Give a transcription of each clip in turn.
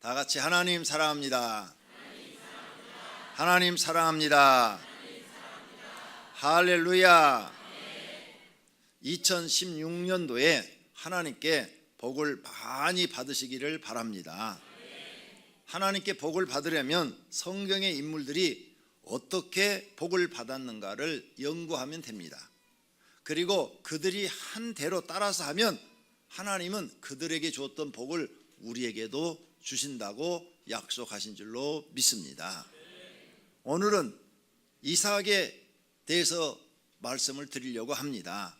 다 같이 하나님 사랑합니다. 하나님 사랑합니다. 할렐루야. 2016년도에 하나님께 복을 많이 받으시기를 바랍니다. 하나님께 복을 받으려면 성경의 인물들이 어떻게 복을 받았는가를 연구하면 됩니다. 그리고 그들이 한 대로 따라서 하면 하나님은 그들에게 주었던 복을 우리에게도 주신다고 약속하신 줄로 믿습니다. 오늘은 이삭에 대해서 말씀을 드리려고 합니다.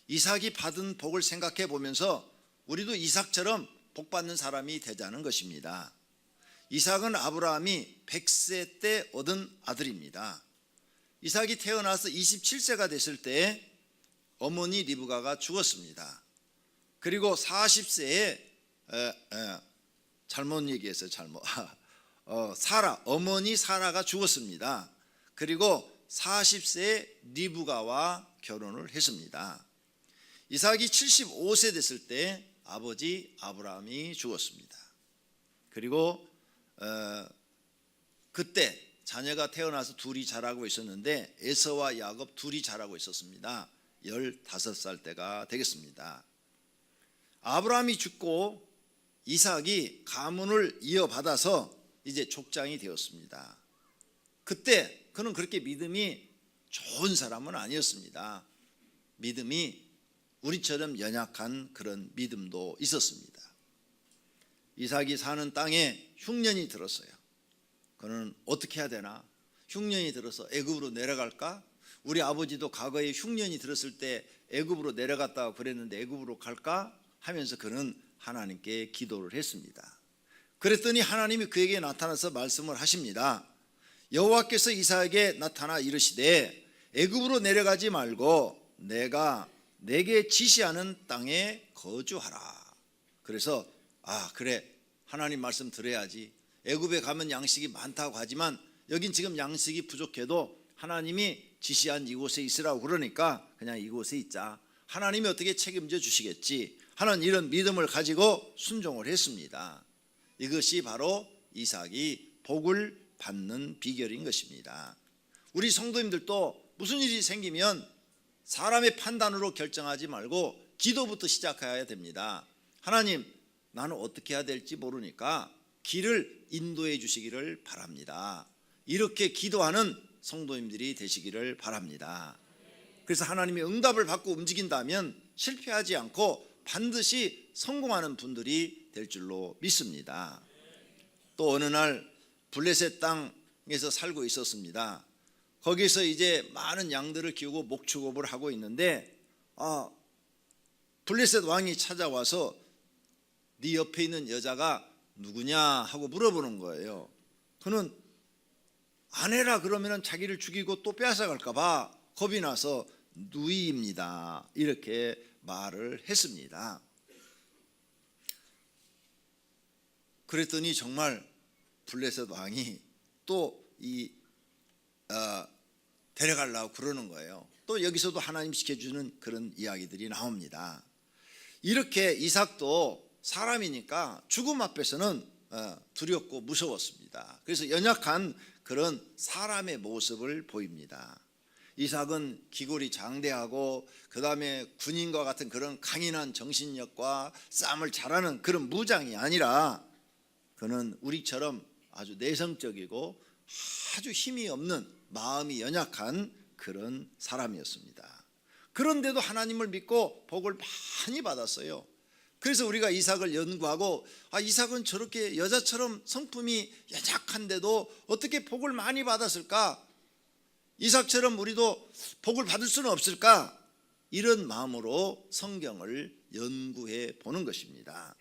이삭이 받은 복을 생각해 보면서 우리도 이삭처럼 복 받는 사람이 되자는 것입니다. 이삭은 아브라함이 100세 때 얻은 아들입니다. 이삭이 태어나서 27세가 됐을 때 어머니 리브가가 죽었습니다. 그리고 40세에 잘못 얘기했어요. 어머니 사라가 죽었습니다. 그리고 40세에 리브가와 결혼을 했습니다. 이삭이 75세 됐을 때 아버지 아브라함이 죽었습니다. 그리고 그때 자녀가 태어나서 둘이 자라고 있었는데 에서와 야곱 둘이 자라고 있었습니다. 15살 때가 되겠습니다. 아브라함이 죽고 이삭이 가문을 이어받아서 이제 족장이 되었습니다. 그때 그는 그렇게 믿음이 좋은 사람은 아니었습니다. 믿음이 우리처럼 연약한 그런 믿음도 있었습니다. 이삭이 사는 땅에 흉년이 들었어요. 그는 어떻게 해야 되나? 흉년이 들어서 애굽으로 내려갈까? 우리 아버지도 과거에 흉년이 들었을 때 애굽으로 내려갔다고 그랬는데 애굽으로 갈까? 하면서 그는 하나님께 기도를 했습니다. 그랬더니 하나님이 그에게 나타나서 말씀을 하십니다. 여호와께서 이삭에게 나타나 이르시되 애굽으로 내려가지 말고 내가 내게 지시하는 땅에 거주하라. 그래서 그래, 하나님 말씀 들어야지. 애굽에 가면 양식이 많다고 하지만 여긴 지금 양식이 부족해도 하나님이 지시한 이곳에 있으라고 그러니까 그냥 이곳에 있자. 하나님이 어떻게 책임져 주시겠지 하는 이런 믿음을 가지고 순종을 했습니다. 이것이 바로 이삭이 복을 받는 비결인 것입니다. 우리 성도님들도 무슨 일이 생기면 사람의 판단으로 결정하지 말고 기도부터 시작해야 됩니다. 하나님, 나는 어떻게 해야 될지 모르니까 길을 인도해 주시기를 바랍니다. 이렇게 기도하는 성도님들이 되시기를 바랍니다. 그래서 하나님의 응답을 받고 움직인다면 실패하지 않고 반드시 성공하는 분들이 될 줄로 믿습니다. 또 어느 날 블레셋 땅에서 살고 있었습니다. 거기서 이제 많은 양들을 키우고 목축업을 하고 있는데 블레셋 왕이 찾아와서 네 옆에 있는 여자가 누구냐 하고 물어보는 거예요. 그는 아내라 그러면 자기를 죽이고 또 빼앗아갈까 봐 겁이 나서 누이입니다 이렇게 말을 했습니다. 그랬더니 정말 블레셋 왕이 또 데려가려고 그러는 거예요. 또 여기서도 하나님 지켜주는 그런 이야기들이 나옵니다. 이렇게 이삭도 사람이니까 죽음 앞에서는 두렵고 무서웠습니다. 그래서 연약한 그런 사람의 모습을 보입니다. 이삭은 기골이 장대하고 그 다음에 군인과 같은 그런 강인한 정신력과 싸움을 잘하는 그런 무장이 아니라 그는 우리처럼 아주 내성적이고 아주 힘이 없는 마음이 연약한 그런 사람이었습니다. 그런데도 하나님을 믿고 복을 많이 받았어요. 그래서 우리가 이삭을 연구하고 이삭은 저렇게 여자처럼 성품이 연약한데도 어떻게 복을 많이 받았을까? 이삭처럼 우리도 복을 받을 수는 없을까? 이런 마음으로 성경을 연구해 보는 것입니다.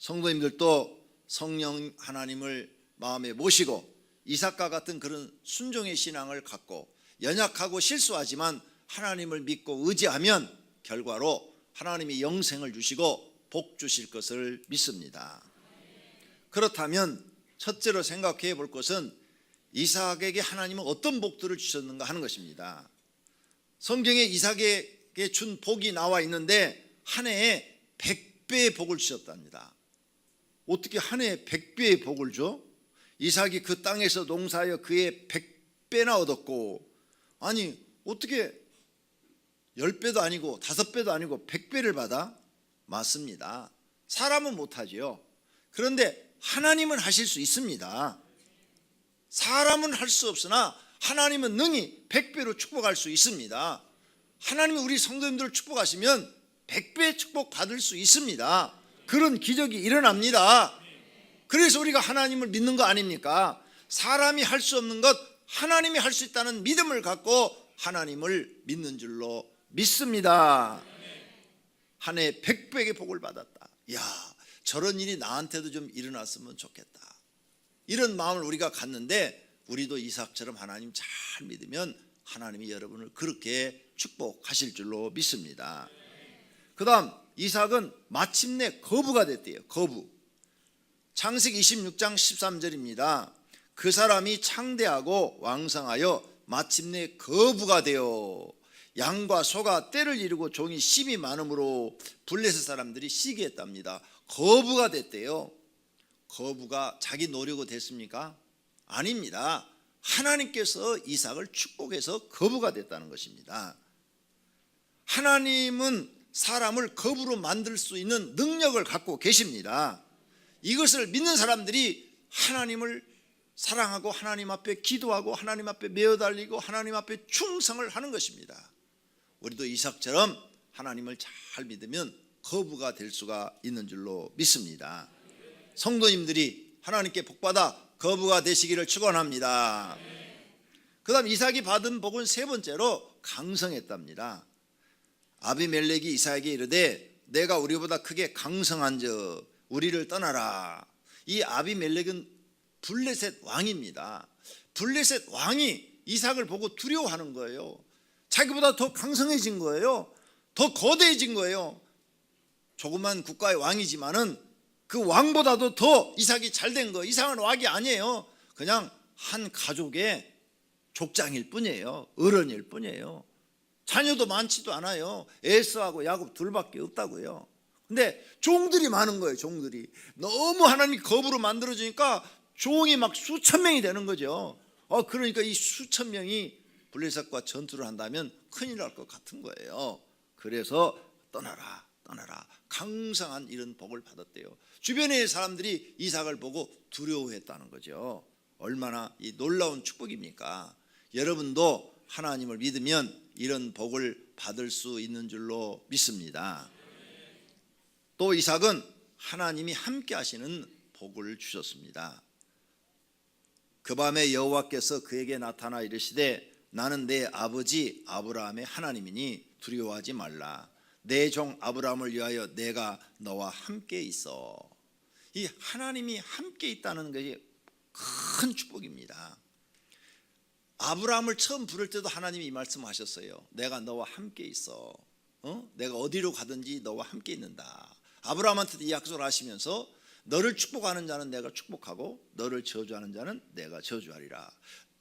성도님들도 성령 하나님을 마음에 모시고 이삭과 같은 그런 순종의 신앙을 갖고 연약하고 실수하지만 하나님을 믿고 의지하면 결과로 하나님이 영생을 주시고 복 주실 것을 믿습니다. 그렇다면 첫째로 생각해 볼 것은 이삭에게 하나님은 어떤 복들을 주셨는가 하는 것입니다. 성경에 이삭에게 준 복이 나와 있는데 한 해에 100배의 복을 주셨답니다. 어떻게 한 해에 100배의 복을 줘? 이삭이 그 땅에서 농사하여 그의 100배나 얻었고, 아니 어떻게 10배도 아니고 5배도 아니고 100배를 받아? 맞습니다. 사람은 못하지요. 그런데 하나님은 하실 수 있습니다. 사람은 할 수 없으나 하나님은 능히 100배로 축복할 수 있습니다. 하나님이 우리 성도님들을 축복하시면 100배 축복 받을 수 있습니다. 그런 기적이 일어납니다. 그래서 우리가 하나님을 믿는 거 아닙니까? 사람이 할 수 없는 것 하나님이 할 수 있다는 믿음을 갖고 하나님을 믿는 줄로 믿습니다. 한 해에 100배의 복을 받았다. 이야, 저런 일이 나한테도 좀 일어났으면 좋겠다. 이런 마음을 우리가 갖는데, 우리도 이삭처럼 하나님 잘 믿으면 하나님이 여러분을 그렇게 축복하실 줄로 믿습니다. 그 다음 이삭은 마침내 거부가 됐대요. 거부. 창세기 26장 13절입니다. 그 사람이 창대하고 왕성하여 마침내 거부가 되어 양과 소가 떼를 이루고 종이 심이 많으므로 블레셋 사람들이 시기했답니다. 거부가 됐대요. 거부가 자기 노력으로 됐습니까? 아닙니다. 하나님께서 이삭을 축복해서 거부가 됐다는 것입니다. 하나님은 사람을 거부로 만들 수 있는 능력을 갖고 계십니다. 이것을 믿는 사람들이 하나님을 사랑하고 하나님 앞에 기도하고 하나님 앞에 메어달리고 하나님 앞에 충성을 하는 것입니다. 우리도 이삭처럼 하나님을 잘 믿으면 거부가 될 수가 있는 줄로 믿습니다. 성도님들이 하나님께 복받아 거부가 되시기를 축원합니다. 그 다음 이삭이 받은 복은 세 번째로 강성했답니다. 아비멜렉이 이삭에게 이르되 내가 우리보다 크게 강성한즉 우리를 떠나라. 이 아비멜렉은 블레셋 왕입니다. 블레셋 왕이 이삭을 보고 두려워하는 거예요. 자기보다 더 강성해진 거예요. 더 거대해진 거예요. 조그만 국가의 왕이지만은 그 왕보다도 더 이삭이 잘된 거예요. 이삭은 왕이 아니에요. 그냥 한 가족의 족장일 뿐이에요. 어른일 뿐이에요. 자녀도 많지도 않아요. 에서하고 야곱 둘밖에 없다고요. 근데 종들이 많은 거예요. 종들이 너무 하나님이 거부로 만들어지니까 종이 막 수천 명이 되는 거죠. 그러니까 이 수천 명이 블레셋과 전투를 한다면 큰일 날 것 같은 거예요. 그래서 떠나라 떠나라, 강성한 이런 복을 받았대요. 주변의 사람들이 이삭을 보고 두려워했다는 거죠. 얼마나 이 놀라운 축복입니까? 여러분도 하나님을 믿으면 이런 복을 받을 수 있는 줄로 믿습니다. 또 이삭은 하나님이 함께 하시는 복을 주셨습니다. 그 밤에 여호와께서 그에게 나타나 이르시되 나는 내 아버지 아브라함의 하나님이니 두려워하지 말라. 내 종 아브라함을 위하여 내가 너와 함께 있어. 이 하나님이 함께 있다는 것이 큰 축복입니다. 아브라함을 처음 부를 때도 하나님이 이 말씀하셨어요. 내가 너와 함께 있어. 내가 어디로 가든지 너와 함께 있는다. 아브라함한테도 이 약속을 하시면서 너를 축복하는 자는 내가 축복하고 너를 저주하는 자는 내가 저주하리라.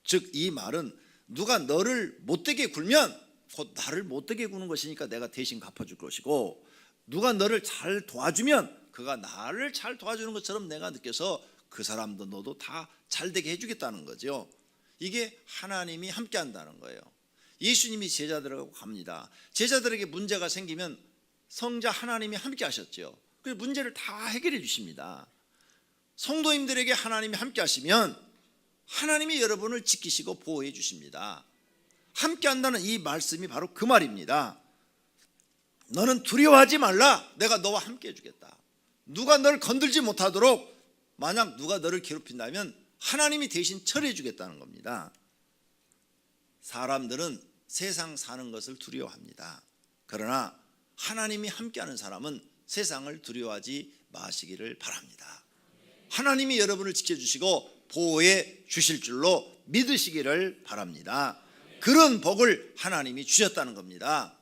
즉 이 말은 누가 너를 못되게 굴면 곧 나를 못되게 구는 것이니까 내가 대신 갚아줄 것이고, 누가 너를 잘 도와주면 그가 나를 잘 도와주는 것처럼 내가 느껴서 그 사람도 너도 다 잘되게 해주겠다는 거죠. 이게 하나님이 함께 한다는 거예요. 예수님이 제자들하고 갑니다. 제자들에게 문제가 생기면 성자 하나님이 함께 하셨죠. 그래서 문제를 다 해결해 주십니다. 성도님들에게 하나님이 함께 하시면 하나님이 여러분을 지키시고 보호해 주십니다. 함께 한다는 이 말씀이 바로 그 말입니다. 너는 두려워하지 말라. 내가 너와 함께 해주겠다. 누가 너를 건들지 못하도록, 만약 누가 너를 괴롭힌다면 하나님이 대신 처리해 주겠다는 겁니다. 사람들은 세상 사는 것을 두려워합니다. 그러나 하나님이 함께하는 사람은 세상을 두려워하지 마시기를 바랍니다. 하나님이 여러분을 지켜주시고 보호해 주실 줄로 믿으시기를 바랍니다. 그런 복을 하나님이 주셨다는 겁니다.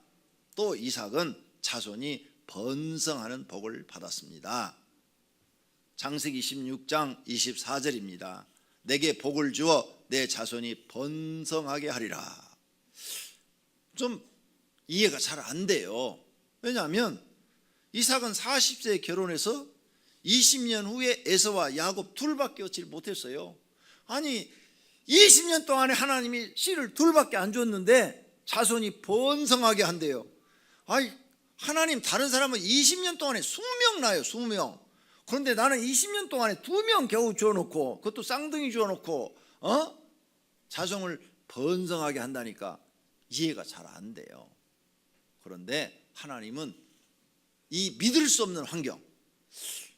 또 이삭은 자손이 번성하는 복을 받았습니다. 창세기 26장 24절입니다. 내게 복을 주어 내 자손이 번성하게 하리라. 좀 이해가 잘 안 돼요. 왜냐하면 이삭은 40세에 결혼해서 20년 후에 에서와 야곱 둘밖에 얻지 못했어요. 아니 20년 동안에 하나님이 씨를 둘밖에 안 줬는데 자손이 번성하게 한대요. 아니 하나님 다른 사람은 20년 동안에 20명 낳아요. 20명. 그런데 나는 20년 동안에 2명 겨우 주어놓고, 그것도 쌍둥이 주어놓고 자손을 번성하게 한다니까 이해가 잘 안 돼요. 그런데 하나님은 이 믿을 수 없는 환경,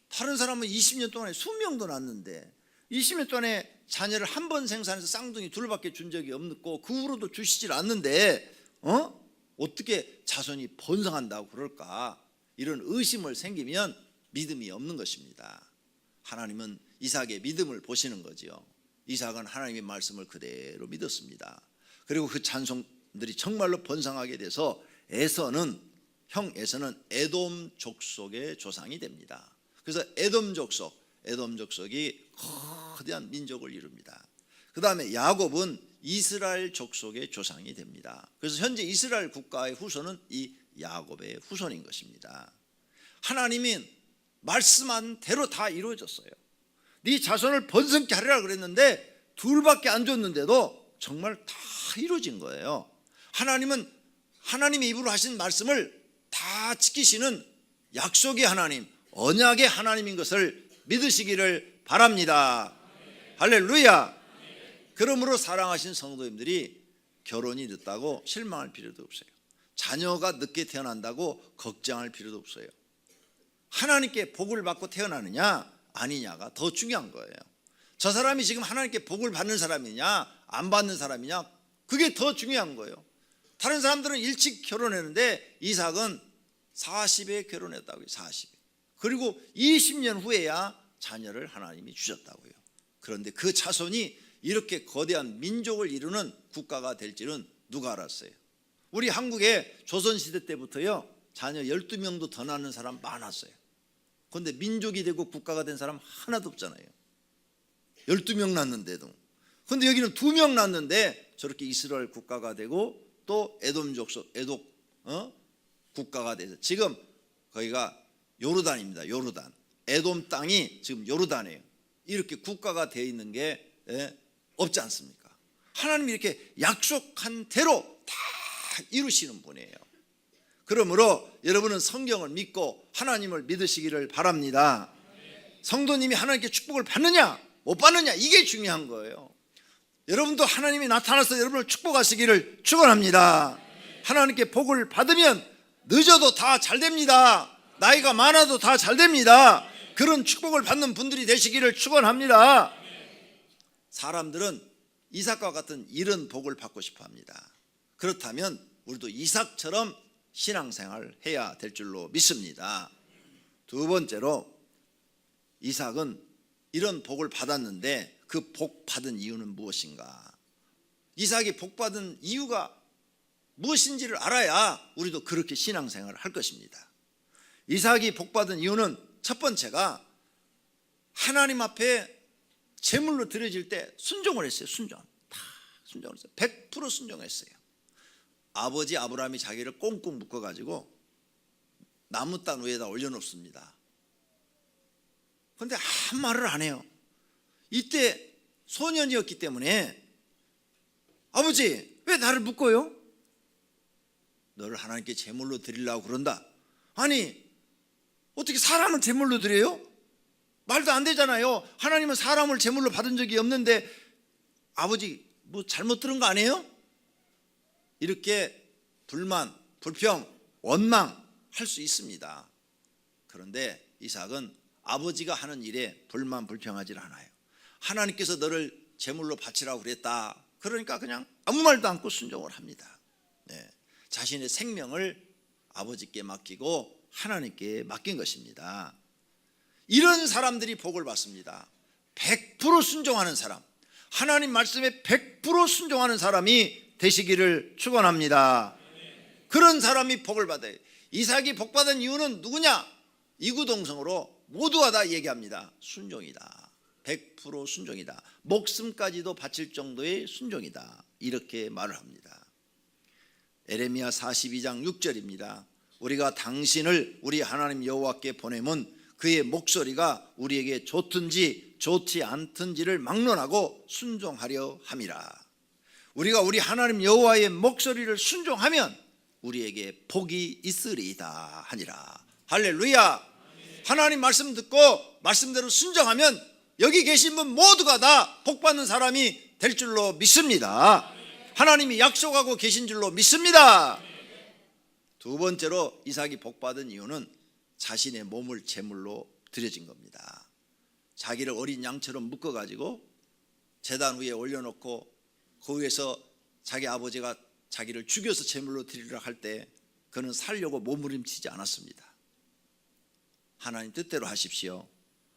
다른 사람은 20년 동안에 20명도 낳았는데 20년 동안에 자녀를 한 번 생산해서 쌍둥이 둘밖에 준 적이 없고 그 후로도 주시질 않는데 어떻게 자손이 번성한다고 그럴까? 이런 의심을 생기면 믿음이 없는 것입니다. 하나님은 이삭의 믿음을 보시는 거지요. 이삭은 하나님의 말씀을 그대로 믿었습니다. 그리고 그 자손들이 정말로 번성하게 돼서 형 에서는 에돔 족속의 조상이 됩니다. 그래서 에돔 족속이 거대한 민족을 이룹니다. 그 다음에 야곱은 이스라엘 족속의 조상이 됩니다. 그래서 현재 이스라엘 국가의 후손은 이 야곱의 후손인 것입니다. 하나님이 말씀한 대로 다 이루어졌어요. 네 자손을 번성케 하리라 그랬는데 둘밖에 안 줬는데도 정말 다 이루어진 거예요. 하나님은 하나님의 입으로 하신 말씀을 다 지키시는 약속의 하나님, 언약의 하나님인 것을 믿으시기를 바랍니다. 할렐루야. 그러므로 사랑하신 성도님들이 결혼이 늦다고 실망할 필요도 없어요. 자녀가 늦게 태어난다고 걱정할 필요도 없어요. 하나님께 복을 받고 태어나느냐 아니냐가 더 중요한 거예요. 저 사람이 지금 하나님께 복을 받는 사람이냐 안 받는 사람이냐, 그게 더 중요한 거예요. 다른 사람들은 일찍 결혼했는데 이삭은 40에 결혼했다고요. 40에. 그리고 20년 후에야 자녀를 하나님이 주셨다고요. 그런데 그 자손이 이렇게 거대한 민족을 이루는 국가가 될지는 누가 알았어요? 우리 한국에 조선시대 때부터요 자녀 12명도 더 낳는 사람 많았어요. 그런데 민족이 되고 국가가 된 사람 하나도 없잖아요. 12명 낳는데도. 그런데 여기는 2명 낳는데 저렇게 이스라엘 국가가 되고 또 에돔 국가가 돼서 지금 거기가 요르단입니다. 요르단. 에돔 땅이 지금 요르단이에요. 이렇게 국가가 되어 있는 게 없지 않습니까? 하나님이 이렇게 약속한 대로 다 이루시는 분이에요. 그러므로 여러분은 성경을 믿고 하나님을 믿으시기를 바랍니다. 성도님이 하나님께 축복을 받느냐 못 받느냐 이게 중요한 거예요. 여러분도 하나님이 나타나서 여러분을 축복하시기를 축원합니다. 하나님께 복을 받으면 늦어도 다 잘 됩니다. 나이가 많아도 다 잘 됩니다. 그런 축복을 받는 분들이 되시기를 축원합니다. 사람들은 이삭과 같은 이런 복을 받고 싶어 합니다. 그렇다면 우리도 이삭처럼 신앙생활을 해야 될 줄로 믿습니다. 두 번째로 이삭은 이런 복을 받았는데 그 복 받은 이유는 무엇인가? 이삭이 복 받은 이유가 무엇인지를 알아야 우리도 그렇게 신앙생활을 할 것입니다. 이삭이 복 받은 이유는 첫 번째가 하나님 앞에 제물로 드려질 때 순종을 했어요. 순종을 했어요. 100% 순종했어요. 아버지 아브라함이 자기를 꽁꽁 묶어가지고 나무단 위에다 올려놓습니다. 그런데 한 말을 안 해요. 이때 소년이었기 때문에 아버지 왜 나를 묶어요? 너를 하나님께 제물로 드리려고 그런다. 아니 어떻게 사람을 제물로 드려요? 말도 안 되잖아요. 하나님은 사람을 제물로 받은 적이 없는데 아버지 뭐 잘못 들은 거 아니에요? 이렇게 불만, 불평, 원망할 수 있습니다. 그런데 이삭은 아버지가 하는 일에 불만, 불평하지 않아요. 하나님께서 너를 제물로 바치라고 그랬다. 그러니까 그냥 아무 말도 않고 순종을 합니다. 자신의 생명을 아버지께 맡기고 하나님께 맡긴 것입니다. 이런 사람들이 복을 받습니다. 100% 순종하는 사람, 하나님 말씀에 100% 순종하는 사람이 되시기를 축원합니다. 그런 사람이 복을 받아요. 이삭이 복 받은 이유는 누구냐? 이구동성으로 모두가 다 얘기합니다. 순종이다. 100% 순종이다. 목숨까지도 바칠 정도의 순종이다. 이렇게 말을 합니다. 에레미야 42장 6절입니다. 우리가 당신을 우리 하나님 여호와께 보내면 그의 목소리가 우리에게 좋든지 좋지 않든지를 막론하고 순종하려 함이라. 우리가 우리 하나님 여호와의 목소리를 순종하면 우리에게 복이 있으리이다 하니라. 할렐루야. 하나님 말씀 듣고 말씀대로 순종하면 여기 계신 분 모두가 다 복받는 사람이 될 줄로 믿습니다. 하나님이 약속하고 계신 줄로 믿습니다. 두 번째로 이삭이 복받은 이유는 자신의 몸을 제물로 드려진 겁니다. 자기를 어린 양처럼 묶어가지고 제단 위에 올려놓고 그 위에서 자기 아버지가 자기를 죽여서 제물로 드리려 할 때 그는 살려고 몸부림치지 않았습니다. 하나님 뜻대로 하십시오.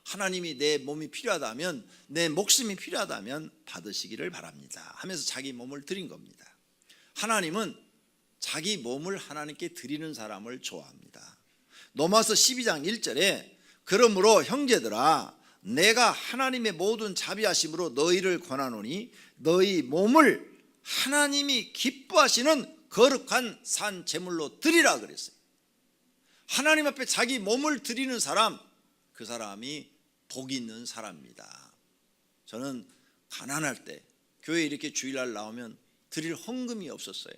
하나님이 내 몸이 필요하다면, 내 목숨이 필요하다면 받으시기를 바랍니다 하면서 자기 몸을 드린 겁니다. 하나님은 자기 몸을 하나님께 드리는 사람을 좋아합니다. 로마서 12장 1절에 그러므로 형제들아 내가 하나님의 모든 자비하심으로 너희를 권하노니 너희 몸을 하나님이 기뻐하시는 거룩한 산 제물로 드리라 그랬어요. 하나님 앞에 자기 몸을 드리는 사람, 그 사람이 복 있는 사람입니다. 저는 가난할 때 교회 이렇게 주일날 나오면 드릴 헌금이 없었어요.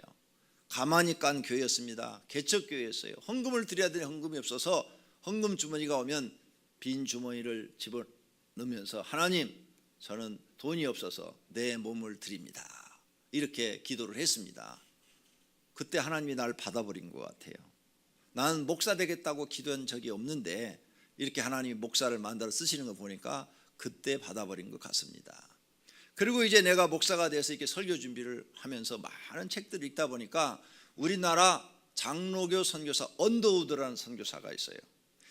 가만히 깐 교회였습니다. 개척교회였어요. 헌금을 드려야 될 헌금이 없어서 헌금 주머니가 오면 빈 주머니를 집어넣으면서 하나님 저는 돈이 없어서 내 몸을 드립니다 이렇게 기도를 했습니다. 그때 하나님이 날 받아버린 것 같아요. 나는 목사 되겠다고 기도한 적이 없는데 이렇게 하나님이 목사를 만들어 쓰시는 거 보니까 그때 받아버린 것 같습니다. 그리고 이제 내가 목사가 돼서 이렇게 설교 준비를 하면서 많은 책들을 읽다 보니까 우리나라 장로교 선교사 언더우드라는 선교사가 있어요.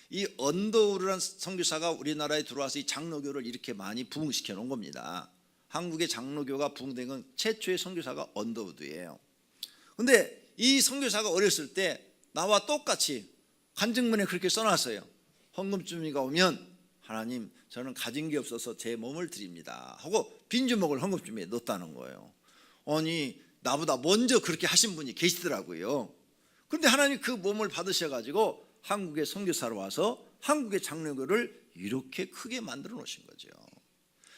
이 언더우드라는 선교사가 우리나라에 들어와서 이 장로교를 이렇게 많이 부흥시켜 놓은 겁니다. 한국의 장로교가 부흥된 건 최초의 선교사가 언더우드예요. 근데 이 선교사가 어렸을 때 나와 똑같이 간증문에 그렇게 써놨어요. 헌금 주머니가 오면 하나님 저는 가진 게 없어서 제 몸을 드립니다 하고 빈 주먹을 헌금 주머니에 넣었다는 거예요. 아니 나보다 먼저 그렇게 하신 분이 계시더라고요. 그런데 하나님 그 몸을 받으셔가지고 한국의 선교사로 와서 한국의 장로교를 이렇게 크게 만들어 놓으신 거죠.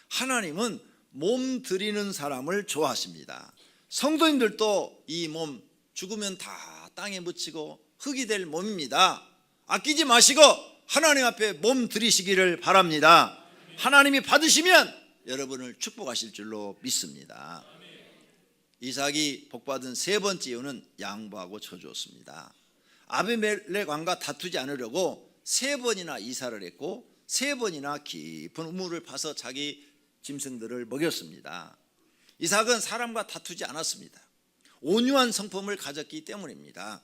하나님은 몸 드리는 사람을 좋아하십니다. 성도님들도 이 몸 죽으면 다 땅에 묻히고 흙이 될 몸입니다. 아끼지 마시고 하나님 앞에 몸 드리시기를 바랍니다. 하나님이 받으시면 여러분을 축복하실 줄로 믿습니다. 이삭이 복받은 세 번째 이유는 양보하고 쳐주었습니다. 아비멜렉 왕과 다투지 않으려고 세 번이나 이사를 했고 세 번이나 깊은 우물을 파서 자기 짐승들을 먹였습니다. 이삭은 사람과 다투지 않았습니다. 온유한 성품을 가졌기 때문입니다.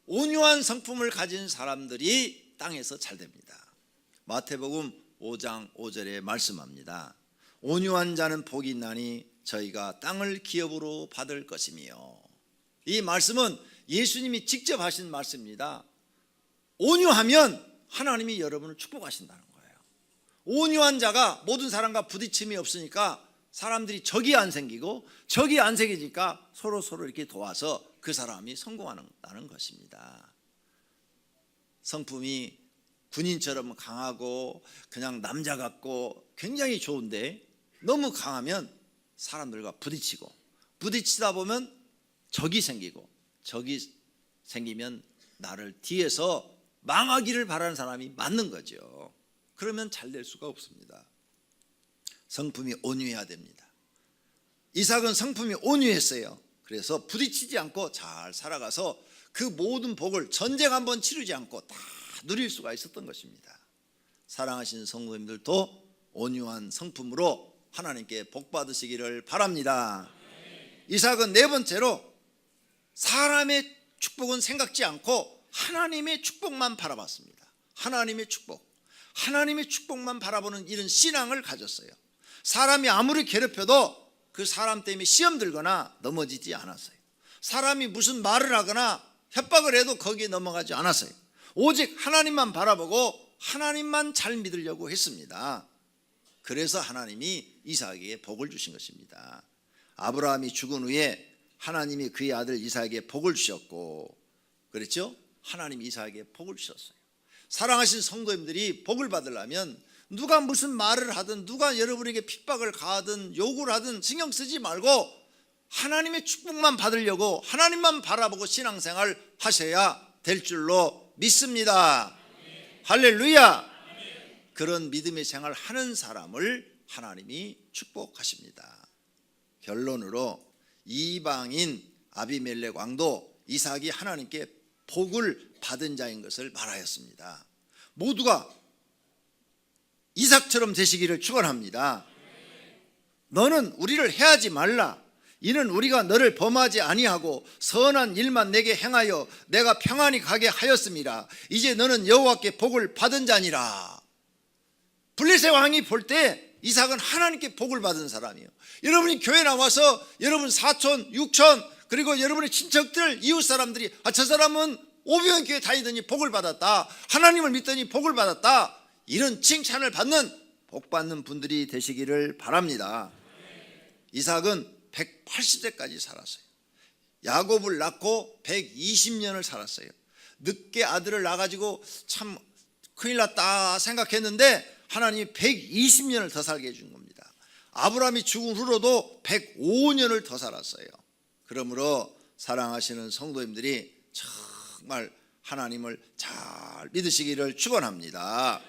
온유한 성품을 가진 사람들이 땅에서 잘 됩니다. 마태복음 5장 5절에 말씀합니다. 온유한 자는 복이 있나니 저희가 땅을 기업으로 받을 것이며. 이 말씀은 예수님이 직접 하신 말씀입니다. 온유하면 하나님이 여러분을 축복하신다는 거예요. 온유한 자가 모든 사람과 부딪힘이 없으니까 사람들이 적이 안 생기고 적이 안 생기니까 서로 이렇게 도와서 그 사람이 성공한다는 것입니다. 성품이 군인처럼 강하고 그냥 남자 같고 굉장히 좋은데 너무 강하면 사람들과 부딪히다 보면 적이 생기고 적이 생기면 나를 뒤에서 망하기를 바라는 사람이 맞는 거죠. 그러면 잘 될 수가 없습니다. 성품이 온유해야 됩니다. 이삭은 성품이 온유했어요. 그래서 부딪히지 않고 잘 살아가서 그 모든 복을 전쟁 한번 치르지 않고 다 누릴 수가 있었던 것입니다. 사랑하시는 성도님들도 온유한 성품으로 하나님께 복 받으시기를 바랍니다. 이삭은 네 번째로 사람의 축복은 생각지 않고 하나님의 축복만 바라봤습니다. 하나님의 축복만 바라보는 이런 신앙을 가졌어요. 사람이 아무리 괴롭혀도 그 사람 때문에 시험 들거나 넘어지지 않았어요. 사람이 무슨 말을 하거나 협박을 해도 거기에 넘어가지 않았어요. 오직 하나님만 바라보고 하나님만 잘 믿으려고 했습니다. 그래서 하나님이 이삭에게 복을 주신 것입니다. 아브라함이 죽은 후에 하나님이 그의 아들 이삭에게 복을 주셨고, 그랬죠? 하나님이 이삭에게 복을 주셨어요. 사랑하신 성도님들이 복을 받으려면 누가 무슨 말을 하든 누가 여러분에게 핍박을 가하든 욕을 하든 신경 쓰지 말고 하나님의 축복만 받으려고 하나님만 바라보고 신앙생활 하셔야 될 줄로 믿습니다. 할렐루야. 그런 믿음의 생활 하는 사람을 하나님이 축복하십니다. 결론으로 이방인 아비멜렉 왕도 이삭이 하나님께 복을 받은 자인 것을 말하였습니다. 모두가 이삭처럼 되시기를 축원합니다. 너는 우리를 해하지 말라. 이는 우리가 너를 범하지 아니하고 선한 일만 내게 행하여 내가 평안히 가게 하였음이라. 이제 너는 여호와께 복을 받은 자니라. 블레셋 왕이 볼 때 이삭은 하나님께 복을 받은 사람이에요. 여러분이 교회 나와서 여러분 사촌, 육촌 그리고 여러분의 친척들, 이웃 사람들이 저 사람은 오병교회 다니더니 복을 받았다, 하나님을 믿더니 복을 받았다, 이런 칭찬을 받는 복 받는 분들이 되시기를 바랍니다. 이삭은 180세까지 살았어요. 야곱을 낳고 120년을 살았어요. 늦게 아들을 낳아가지고 참 큰일 났다 생각했는데 하나님이 120년을 더 살게 해준 겁니다. 아브라함이 죽은 후로도 105년을 더 살았어요. 그러므로 사랑하시는 성도님들이 정말 하나님을 잘 믿으시기를 축원합니다.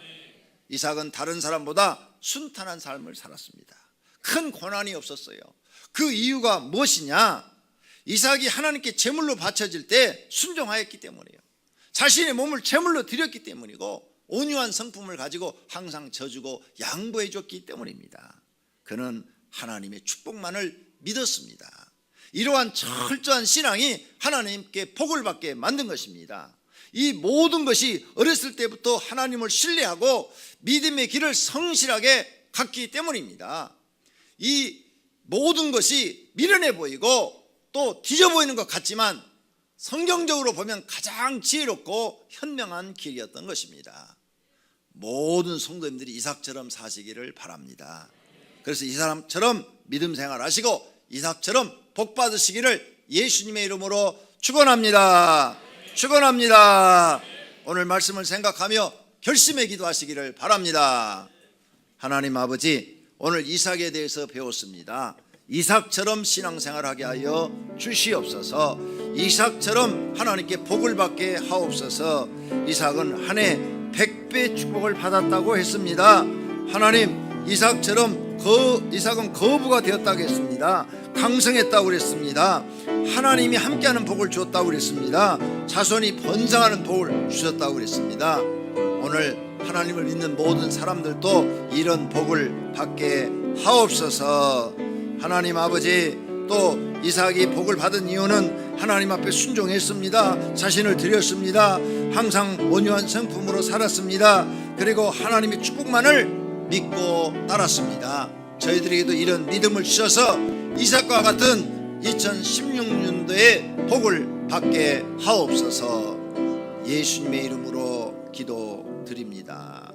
이삭은 다른 사람보다 순탄한 삶을 살았습니다. 큰 고난이 없었어요. 그 이유가 무엇이냐? 이삭이 하나님께 제물로 바쳐질 때 순종하였기 때문이에요. 자신의 몸을 제물로 드렸기 때문이고 온유한 성품을 가지고 항상 져주고 양보해 줬기 때문입니다. 그는 하나님의 축복만을 믿었습니다. 이러한 철저한 신앙이 하나님께 복을 받게 만든 것입니다. 이 모든 것이 어렸을 때부터 하나님을 신뢰하고 믿음의 길을 성실하게 갔기 때문입니다. 이 모든 것이 미련해 보이고 또 뒤져 보이는 것 같지만 성경적으로 보면 가장 지혜롭고 현명한 길이었던 것입니다. 모든 성도님들이 이삭처럼 사시기를 바랍니다. 그래서 이 사람처럼 믿음 생활하시고 이삭처럼 복 받으시기를 예수님의 이름으로 축원합니다. 축원합니다. 오늘 말씀을 생각하며 결심의 기도하시기를 바랍니다. 하나님 아버지, 오늘 이삭에 대해서 배웠습니다. 이삭처럼 신앙생활하게 하여 주시옵소서. 이삭처럼 하나님께 복을 받게 하옵소서. 이삭은 한 해 100배 축복을 받았다고 했습니다. 하나님, 이삭처럼 이삭은 거부가 되었다고 했습니다. 강성했다고 그랬습니다. 하나님이 함께하는 복을 주었다고 그랬습니다. 자손이 번성하는 복을 주셨다고 그랬습니다. 오늘 하나님을 믿는 모든 사람들도 이런 복을 받게 하옵소서. 하나님 아버지, 또 이삭이 복을 받은 이유는 하나님 앞에 순종했습니다. 자신을 드렸습니다. 항상 온유한 성품으로 살았습니다. 그리고 하나님의 축복만을 믿고 따랐습니다. 저희들에게도 이런 믿음을 주셔서 이삭과 같은 2016년도에 복을 받게 하옵소서. 예수님의 이름으로 기도드립니다.